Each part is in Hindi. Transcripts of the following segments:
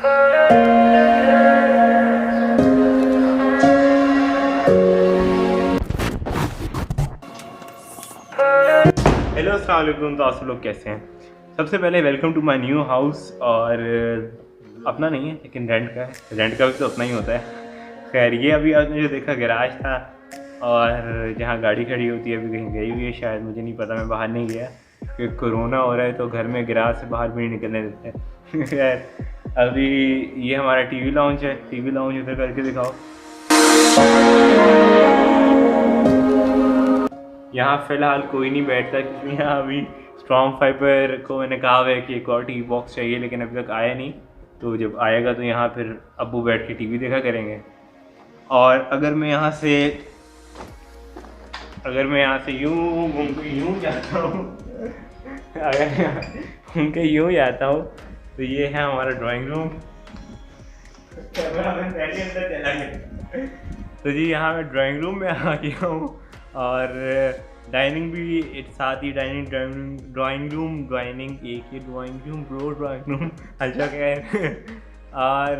हेलो अस्सलाम वालेकुम। तो आप लोग कैसे हैं? सबसे पहले welcome to my new house. और अपना नहीं है लेकिन रेंट का है। रेंट का भी तो अपना ही होता है। खैर ये अभी आपने जो देखा गैराज था और जहाँ गाड़ी खड़ी होती है अभी कहीं गई हुई है शायद, मुझे नहीं पता, मैं बाहर नहीं गया क्योंकि कोरोना हो रहा है तो घर में गैराज से बाहर भी नहीं निकलने देते हैं। खैर अभी ये हमारा टीवी लाउंज है। टीवी लाउंज उधर करके दिखाओ। यहाँ फ़िलहाल कोई नहीं बैठता क्योंकि यहाँ अभी स्ट्रॉन्ग फाइबर को मैंने कहा हुआ है कि एक और टीवी बॉक्स चाहिए, लेकिन अभी तक आया नहीं। तो जब आएगा तो यहाँ फिर अब्बू बैठ के टीवी देखा करेंगे। और अगर मैं यहाँ से यूँ घूम के यूँ जाता हूँ अगर यहाँ घूम के यूँ जाता हूँ तो ये है हमारा ड्राइंग रूम। कैमरा मैन पहले अंदर चला गया। तो जी यहाँ मैं ड्राइंग रूम में आ गया हूँ और डाइनिंग भी एक साथ ही। ड्राइंग रूम अच्छा कह। और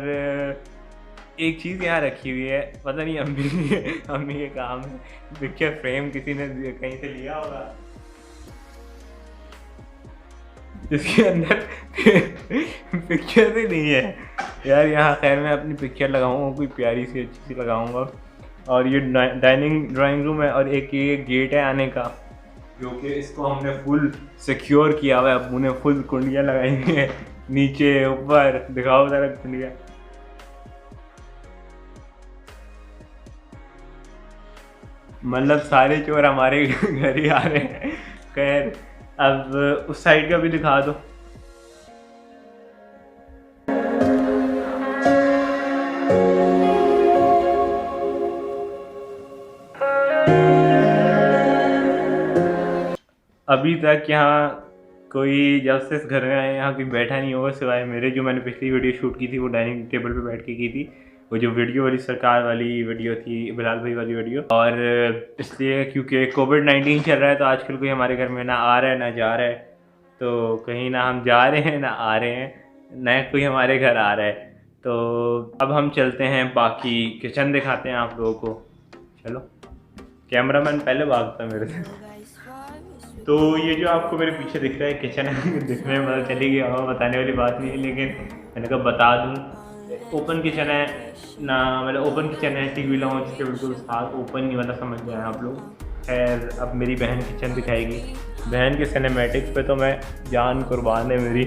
एक चीज़ यहाँ रखी हुई है, पता नहीं अम्मी के काम है। पिक्चर फ्रेम किसी ने कहीं से लिया होगा जिसके अंदर पिक्चर ही नहीं है यार। यहाँ खैर मैं अपनी पिक्चर लगाऊंगा, कोई प्यारी सी अच्छी सी लगाऊंगा। और ये ड्राइंग रूम है और एक ये गेट है आने का, क्योंकि इसको हमने फुल सिक्योर किया हुआ है। अब्बू ने फुल कुंडियाँ लगाई हुई हैं नीचे ऊपर। दिखाओ ज़रा कुंडियाँ। मतलब सारे चोर हमारे घर ही आ रहे हैं। खैर अब उस साइड का भी दिखा दो। अभी तक यहाँ कोई जब से इस घर में आए यहाँ कोई बैठा नहीं होगा सिवाय मेरे। जो मैंने पिछली वीडियो शूट की थी वो डाइनिंग टेबल पे बैठ के की थी। वो जो वीडियो वाली सरकार वाली वीडियो थी, बिलाल भाई वाली वीडियो। और इसलिए क्योंकि कोविड-19 चल रहा है तो आजकल कोई हमारे घर में ना आ रहा है ना जा रहा है। तो कहीं ना हम जा रहे हैं ना आ रहे हैं, ना कोई हमारे घर आ रहा है। तो अब हम चलते हैं, बाकी किचन दिखाते हैं आप लोगों को। चलो। कैमरामैन पहले भागता मेरे से। तो ये जो आपको मेरे पीछे दिख रहा है किचन है। दिखने में पता चली गया होगा, बताने वाली बात नहीं है, लेकिन मैंने कहा बता दूँ। ओपन किचन है ना, मतलब ओपन किचन है। टीवी लाउंज के बिल्कुल साथ ओपन नहीं, मतलब समझ गए आप लोग। खैर अब मेरी बहन किचन दिखाएगी। बहन के सिनेमैटिक्स पे तो मैं जान कुर्बान है मेरी।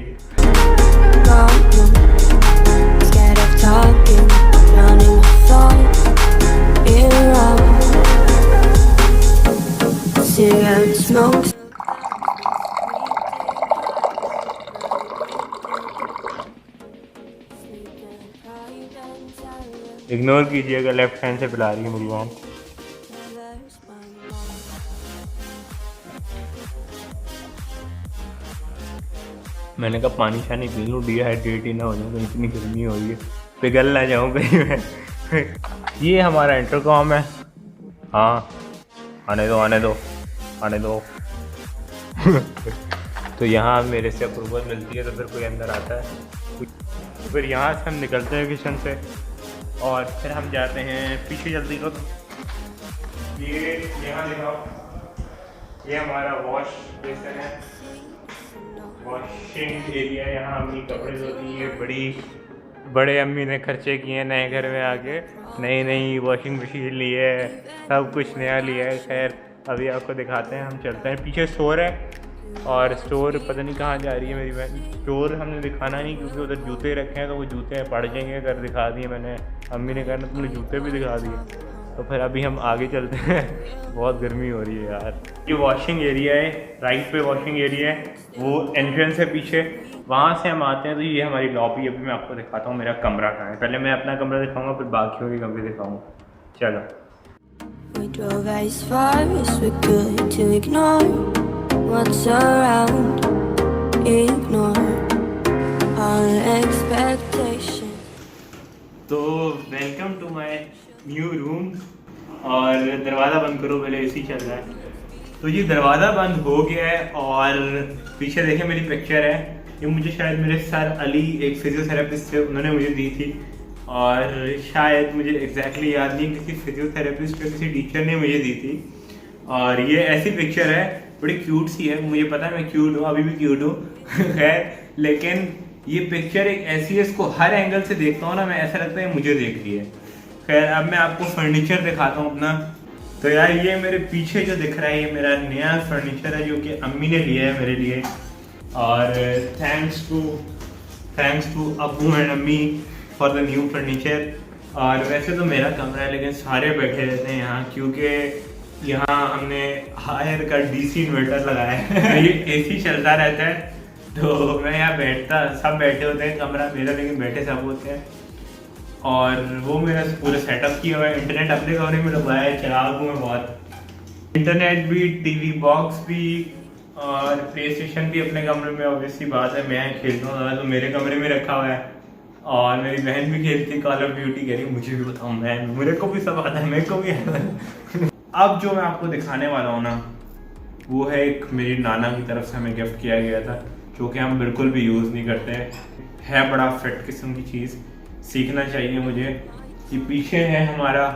इग्नोर कीजिएगा, लेफ्ट हैंड से पिला रही है मेरी बहन। मैंने कहा पानी शानी पी लूँ, डिहाइड्रेट ही ना हो जाऊँ, इतनी गर्मी हो रही है, पिघल ना जाऊँ कहीं मैं। ये हमारा इंटरकॉम है। हाँ आने दो। तो यहाँ मेरे से अप्रूवल मिलती है तो फिर कोई अंदर आता है। तो फिर यहाँ से हम निकलते हैं किचन से और फिर हम जाते हैं पीछे। जल्दी करो। ये यहाँ दिखाओ, ये हमारा वॉश बेसिन है, वॉशिंग एरिया। यहाँ अम्मी कपड़े धोती है। बड़े अम्मी ने खर्चे किए हैं नए घर में आके। नई वॉशिंग मशीन ली है, सब कुछ नया लिया है। खैर अभी आपको दिखाते हैं, हम चलते हैं। पीछे स्टोर है और स्टोर पता नहीं कहाँ जा रही है मेरी बहन। स्टोर हमने दिखाना नहीं क्योंकि उधर जूते रखे हैं तो वो जूते पड़ जाएंगे अगर दिखा दिए मैंने। अम्मी ने कहा तुमने जूते भी दिखा दिए। तो फिर अभी हम आगे चलते हैं। बहुत गर्मी हो रही है यार। ये वॉशिंग एरिया है, राइट पे वॉशिंग एरिया है, वो एंट्रेंस है पीछे, वहाँ से हम आते हैं। तो ये हमारी लॉबी। अभी मैं आपको दिखाता हूँ मेरा कमरा कहाँ है। पहले मैं अपना कमरा दिखाऊंगा फिर बाकियों के कमरे दिखाऊंगा। चलो। We drove as far as we could to ignore what's around, ignore our expectations. तो welcome to my new room. और दरवाज़ा बंद करो, पहले एसी चल रहा है। तो ये दरवाज़ा बंद हो गया है और पीछे देखें मेरी पिक्चर है। ये मुझे शायद मेरे सर अली एक फिजियोथेरेपिस्ट थे, उन्होंने मुझे दी थी। और शायद मुझे एग्जैक्टली याद नहीं किसी फिजियोथेरेपिस्ट या किसी टीचर ने मुझे दी थी। और ये ऐसी पिक्चर है, बड़ी क्यूट सी है, मुझे पता है मैं क्यूट हूँ, अभी भी क्यूट हूँ खैर, लेकिन ये पिक्चर एक ऐसी है, इसको हर एंगल से देखता हूँ ना मैं, ऐसा लगता है मुझे देख रही है। खैर अब मैं आपको फर्नीचर दिखाता हूँ अपना। तो यार ये मेरे पीछे जो दिख रहा है ये मेरा नया फर्नीचर है जो कि अम्मी ने लिया है मेरे लिए। और थैंक्स टू अब्बू एंड अम्मी फॉर द न्यू फर्नीचर। और वैसे तो मेरा कमरा है लेकिन सारे बैठे रहते हैं यहाँ, क्योंकि यहाँ हमने हायर का डीसी इन्वर्टर लगाया है ये एसी चलता रहता है, तो मैं यहाँ बैठता, सब बैठे होते हैं, कमरा मेरा लेकिन बैठे सब होते हैं। और वो मेरा पूरा सेटअप किया हुआ है, इंटरनेट अपने कमरे में लगवाया है, चराग हूँ मैं बहुत, इंटरनेट भी, टीवी बॉक्स भी और प्ले स्टेशन भी अपने कमरे में, ऑब्वियसली बात है, मैं खेलता हूँ ज़्यादा तो मेरे कमरे में रखा हुआ है। और मेरी बहन भी खेलती कॉल ऑफ ड्यूटी, कह रही मुझे भी बताऊँ, मैं मेरे को भी सब आता है, मेरे को भी अब जो मैं आपको दिखाने वाला हूँ ना, वो है एक मेरी नाना की तरफ से हमें गिफ्ट किया गया था, जो कि हम बिल्कुल भी यूज़ नहीं करते है बड़ा फिट किस्म की चीज़, सीखना चाहिए मुझे। ये पीछे है हमारा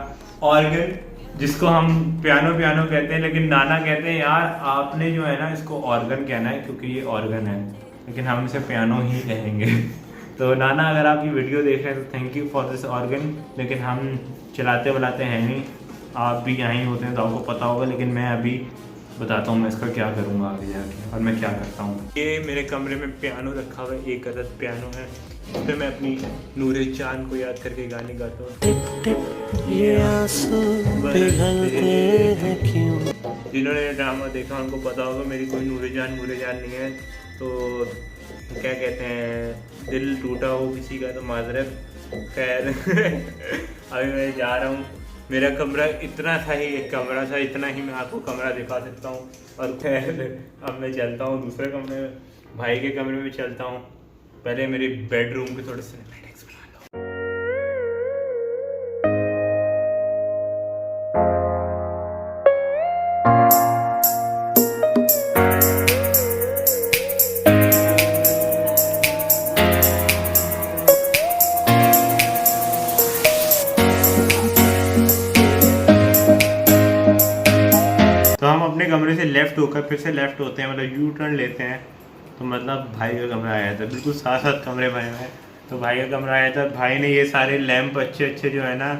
ऑर्गन, जिसको हम पियानो कहते हैं, लेकिन नाना कहते हैं यार आपने जो है ना इसको ऑर्गन कहना है क्योंकि ये ऑर्गन है, लेकिन हम इसे पियानो ही कहेंगे तो नाना अगर आप ये वीडियो देख रहे हैं तो thank you for this organ, लेकिन हम चलाते बुलाते हैं नहीं, आप भी यहाँ ही होते हैं तो आपको पता होगा, लेकिन मैं अभी बताता हूँ मैं इसका क्या करूँगा आगे जाके और मैं क्या करता हूँ। ये मेरे कमरे में पियानो रखा हुआ है, एक अदद पियानो है, इस पर मैं अपनी नूरे चांद को याद करके गाने गाता हूँ। जिन्होंने ड्रामा देखा उनको पता होगा मेरी कोई नूरे जान नहीं है, तो क्या कहते हैं दिल टूटा हो किसी का तो माजरत। खैर अभी मैं जा रहा हूँ, मेरा कमरा इतना था ही, एक कमरा था, इतना ही मैं आपको कमरा दिखा सकता हूँ। और खैर अब मैं चलता हूँ दूसरे कमरे में, भाई के कमरे में चलता हूँ। पहले मेरे बेडरूम के थोड़े सिनेमैटिक्स बना लो। तो हम अपने कमरे से लेफ्ट होकर फिर से लेफ्ट होते हैं, मतलब यू टर्न लेते हैं, तो मतलब भाई का कमरा आया था, बिल्कुल साथ साथ कमरे बने हुए हैं। तो भाई का कमरा आया था, भाई ने ये सारे लैंप अच्छे जो है ना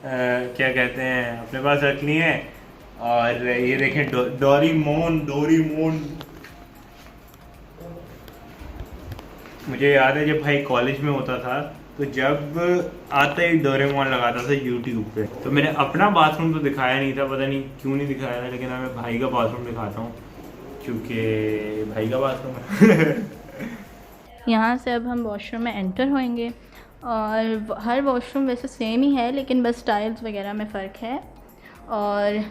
क्या कहते हैं अपने पास रख लिए हैं। और ये देखें डोरीमोन मुझे याद है जब भाई कॉलेज में होता था तो जब आता ही डोरेमोन लगाता था यूट्यूब पे। तो मैंने अपना बाथरूम तो दिखाया नहीं था, पता नहीं क्यों नहीं दिखाया था, लेकिन मैं भाई का बाथरूम दिखाता हूँ क्योंकि भाई का बाथरूम है यहाँ से अब हम वॉशरूम में एंटर होंगे और हर वॉशरूम वैसे सेम ही है, लेकिन बस टाइल्स वगैरह में फ़र्क है। और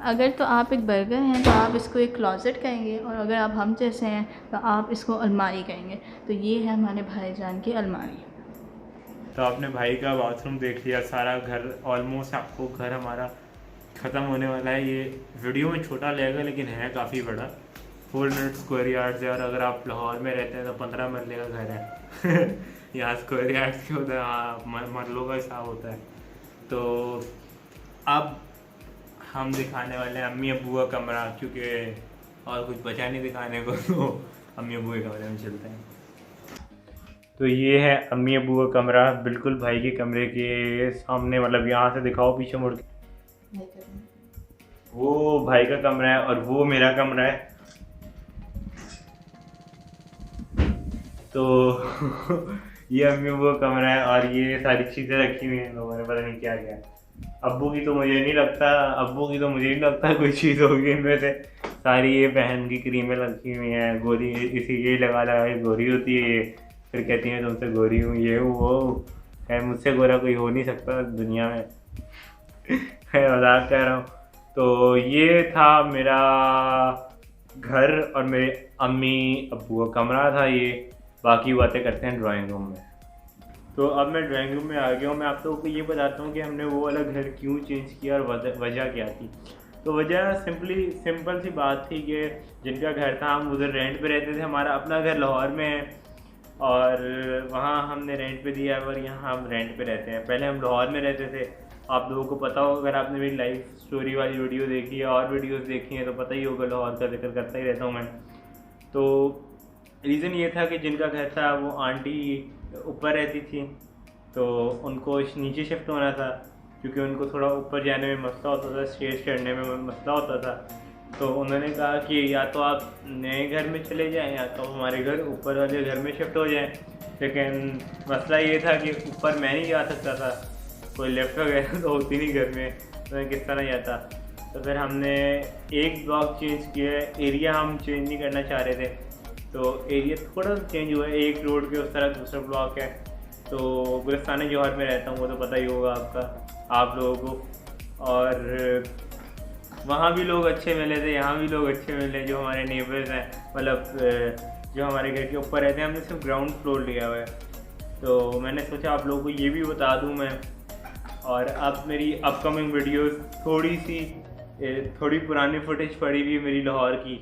अगर तो आप एक बर्गर हैं तो आप इसको एक क्लोजेट कहेंगे, और अगर आप हम जैसे हैं तो आप इसको अलमारी कहेंगे। तो ये है हमारे भाईजान की अलमारी। तो आपने भाई का बाथरूम देख लिया, सारा घर ऑलमोस्ट आपको घर हमारा ख़त्म होने वाला है। ये वीडियो में छोटा लगेगा लेकिन है काफ़ी बड़ा, 400 स्क्वायर यार्ड्स है। और अगर आप लाहौर में रहते हैं तो 15 मरले का घर है यहाँ स्क्वायर यार्ड्स के होता है, हाँ मरलों का हिसाब होता है। तो अब हम दिखाने वाले हैं अम्मी अब्बू का कमरा, क्योंकि और कुछ बचा नहीं दिखाने को, तो अम्मी अब्बू के कमरे में चलते हैं। तो ये है अम्मी अब्बू का कमरा, बिल्कुल भाई के कमरे के सामने, मतलब यहाँ से दिखाओ पीछे मुड़ के, वो भाई का कमरा है और वो मेरा कमरा है। तो ये अम्मी अब्बू का कमरा है और ये सारी चीज़ें रखी हुई हैं लोगों ने, पता नहीं क्या क्या। अब्बू की तो मुझे नहीं लगता कोई चीज़ होगी इनमें से। सारी ये बहन की क्रीमें रखी हुई हैं, गोरी इसी ये लगा गोरी होती है ये, फिर कहती हैं तुमसे गोरी हूँ ये वो, है मुझसे गोरा कोई हो नहीं सकता दुनिया में है, मजाक कर रहा हूँ। तो ये था मेरा घर और मेरे अम्मी अब्बू का कमरा था ये। बाकी बातें करते हैं ड्राइंग रूम में। तो अब मैं ड्राइंग रूम में आ गया हूँ। मैं आप लोगों को ये बताता हूँ कि हमने वो वाला घर क्यों चेंज किया और वजह क्या थी। तो वजह सिंपल सी बात थी कि जिनका घर था हम उधर रेंट पे रहते थे, हमारा अपना घर लाहौर में है और वहाँ हमने रेंट पे दिया और यहाँ हम रेंट पे रहते हैं। पहले हम लाहौर में रहते थे, आप लोगों को पता होगा, अगर आपने मेरी लाइफ स्टोरी वाली वीडियो देखी है और वीडियोस देखी हैं तो पता ही होगा, लाहौर का जिक्र करता ही रहता हूँ मैं। तो रीज़न ये था कि जिनका घर था वो आंटी ऊपर रहती थी, तो उनको नीचे शिफ्ट होना था क्योंकि उनको थोड़ा ऊपर जाने में मसला होता था, स्टेज चढ़ने में मसला होता था। तो उन्होंने कहा कि या तो आप नए घर में चले जाएं या तो हमारे घर ऊपर वाले घर में शिफ्ट हो जाएं। लेकिन मसला ये था कि ऊपर मैं नहीं जा सकता था, कोई लिफ्ट वगैरह तो होती नहीं घर में, तो मैं किस तरह जाता। तो फिर हमने एक ब्लॉक चेंज किया, एरिया हम चेंज नहीं करना चाह रहे थे, तो एरिया थोड़ा सा चेंज हुआ है। एक रोड के उस तरफ दूसरा ब्लॉक है, तो गुलिस्तान जौहर में रहता हूँ, वो तो पता ही होगा आप लोगों को। और वहाँ भी लोग अच्छे मिले थे, यहाँ भी लोग अच्छे मिले, जो हमारे नेबर्स हैं, मतलब जो हमारे घर के ऊपर रहते हैं। हमने सिर्फ ग्राउंड फ्लोर लिया हुआ है, तो मैंने सोचा आप लोगों को ये भी बता दूँ मैं। और अब मेरी अपकमिंग वीडियोस थोड़ी पुरानी फुटेज पड़ी हुई है मेरी लाहौर की,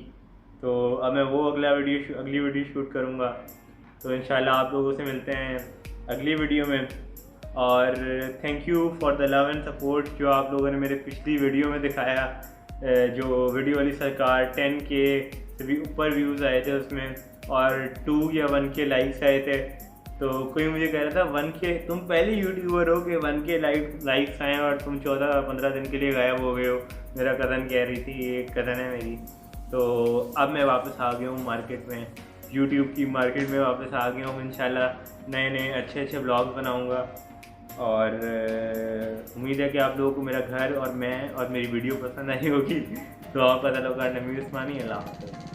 तो अब मैं वो अगली वीडियो शूट करूँगा। तो इंशाल्लाह आप लोगों से मिलते हैं अगली वीडियो में। और thank you for the love and support जो आप लोगों ने मेरे पिछली वीडियो में दिखाया, जो वीडियो वाली सरकार 10K से भी ऊपर व्यूज़ आए थे उसमें, और 2 या 1K लाइक्स आए थे। तो कोई मुझे कह रहा था 1K, तुम पहले यूट्यूबर हो कि 1K लाइक्स आए और तुम 14-15 दिन के लिए गायब हो गए हो। मेरा कज़न कह रही थी, एक कज़न है मेरी। तो अब मैं वापस आ गया हूँ मार्केट में, यूट्यूब की मार्केट में वापस आ गया हूँ। इंशाल्लाह नए अच्छे ब्लॉग बनाऊँगा और उम्मीद है कि आप लोगों को मेरा घर और मैं और मेरी वीडियो पसंद आई होगी। तो आप पता लगा नमीर उस्मानी। अल्लाह हाफ़िज़।